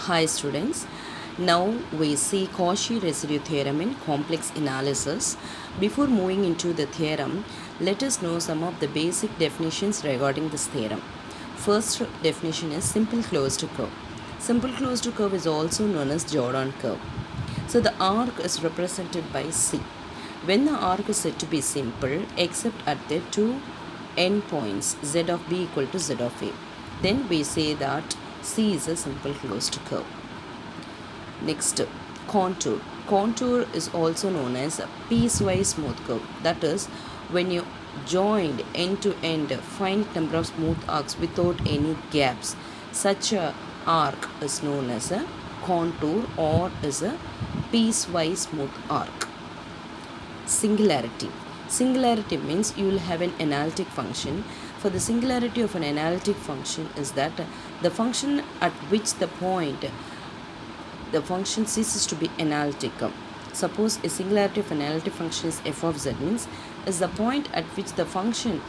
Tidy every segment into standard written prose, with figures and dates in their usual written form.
Hi students, now we see Cauchy residue theorem in complex analysis. Before moving into the theorem, let us know some of the basic definitions regarding this theorem. First definition is simple closed curve. Simple closed curve is also known as Jordan curve. So the arc is represented by C. When the arc is said to be simple except at the two endpoints z of b equal to z of a, then we say that C is a simple closed curve. Next, contour. Contour is also known as a piecewise smooth curve. That is, when you joined end to end finite number of smooth arcs without any gaps, such a arc is known as a contour or is a piecewise smooth arc. Singularity. Singularity means you will have an analytic function. For the singularity of an analytic function is that the function at which the function ceases to be analytic. Suppose a singularity of an analytic function is f of z, means is the point at which the function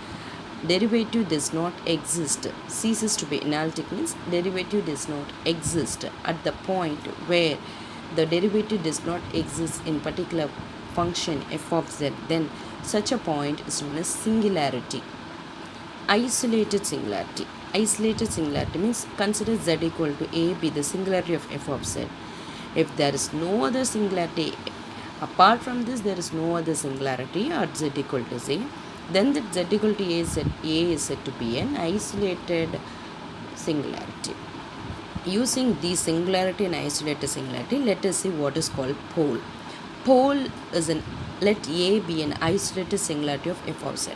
derivative does not exist. Ceases to be analytic means derivative does not exist at the point where the derivative does not exist in particular function f of z, then such a point is known as singularity. Isolated singularity. Isolated singularity means consider z equal to a be the singularity of f of z. If there is no other singularity, apart from this there is no other singularity at z equal to z, then that z equal to a is said to be an isolated singularity. Using the singularity and isolated singularity, let us see what is called pole. Pole is let A be an isolated singularity of f of z.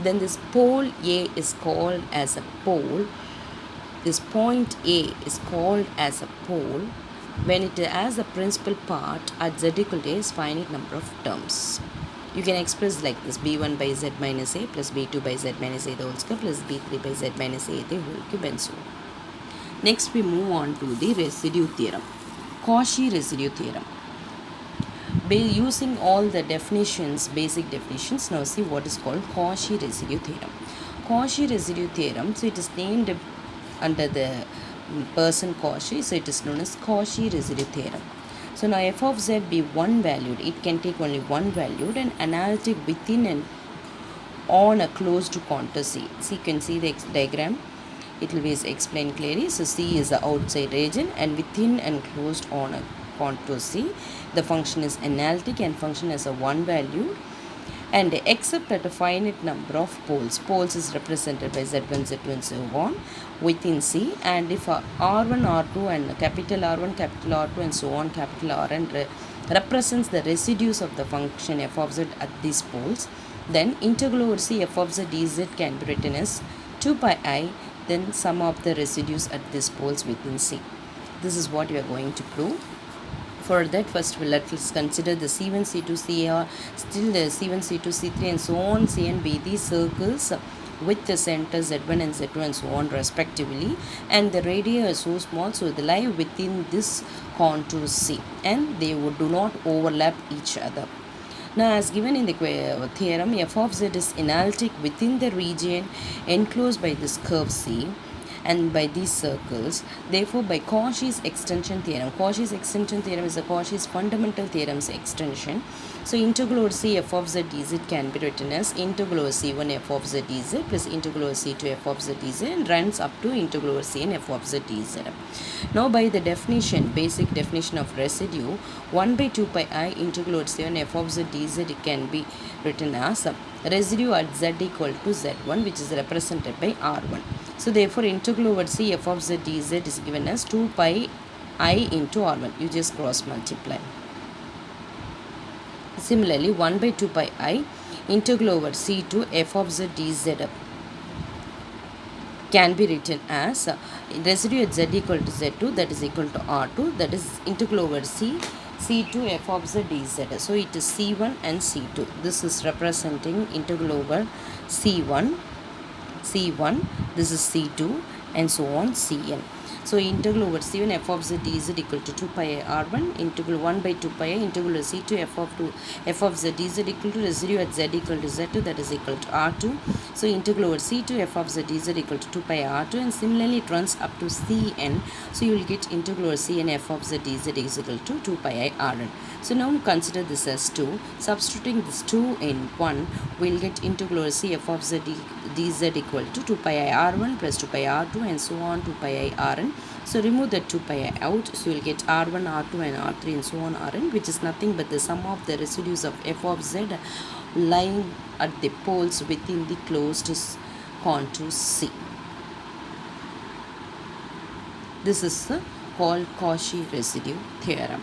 Then this pole A is called as a pole. This point A is called as a pole when it has a principal part at z equal to a finite number of terms. You can express like this: b1 by z minus a plus b2 by z minus a the whole square plus b3 by z minus a the whole cube and so on. Next we move on to the residue theorem. Cauchy residue theorem. By using all the definitions, basic definitions, now see what is called Cauchy residue theorem. Cauchy residue theorem, so it is named under the person Cauchy, so it is known as Cauchy residue theorem. So now f of z be one valued, it can take only one valued and analytic within and on a closed contour C. So you can see the diagram, it will be explained clearly. So C is the outside region and within and closed on a contour C, the function is analytic and function has a one value and except at a finite number of poles. Poles is represented by z1, z2 and so on within C, and if R1, R2 and capital R1, capital R2 and so on capital Rn represents the residues of the function f of z at these poles, then integral over C f of z dz can be written as 2 pi I then sum of the residues at these poles within C. This is what we are going to prove. For that, first let us consider the C1, C2, CR, still the C1, C2, C3 and so on, C and B, these circles with the centers Z1 and Z2 and so on respectively, and the radii are so small, so they lie within this contour C and they do not overlap each other. Now as given in the theorem, f of z is analytic within the region enclosed by this curve C and by these circles. Therefore, by Cauchy's extension theorem, Cauchy's extension theorem is a Cauchy's fundamental theorem's extension. So integral over C f of z dz can be written as integral over C1 f of z dz plus integral over C2 f of z dz and runs up to integral over C n f of z dz. Now by the definition, basic definition of residue, 1 by 2 pi I integral over C1 f of z dz can be written as residue at z equal to z1, which is represented by R1. So therefore integral over C f of z dz is given as 2 pi I into R1. You just cross multiply. Similarly, 1 by 2 pi I integral over C2 f of z dz can be written as residue at z equal to z2, that is equal to R2, that is integral over C2 f of z dz. So it is C1 and C2. This is representing integral over C1, this is C2 and so on Cn. So integral over C1 f of z dz equal to 2 pi I r1, integral 1 by 2 pi I integral C2 f of z dz equal to residue at z equal to z2, that is equal to r2. So integral over C2 f of z dz equal to 2 pi r2, and similarly it runs up to Cn. So you will get integral over Cn f of z dz is equal to 2 pi I rn. So now consider this as 2. Substituting this 2 in 1, we will get integral over C f of z dz equal to 2 pi I r1 plus 2 pi r2 and so on 2 pi I rn. So remove the 2 pi I out, so you will get r1, r2 and r3 and so on rn, which is nothing but the sum of the residues of f of z lying at the poles within the closed contour C. This is called Cauchy residue theorem.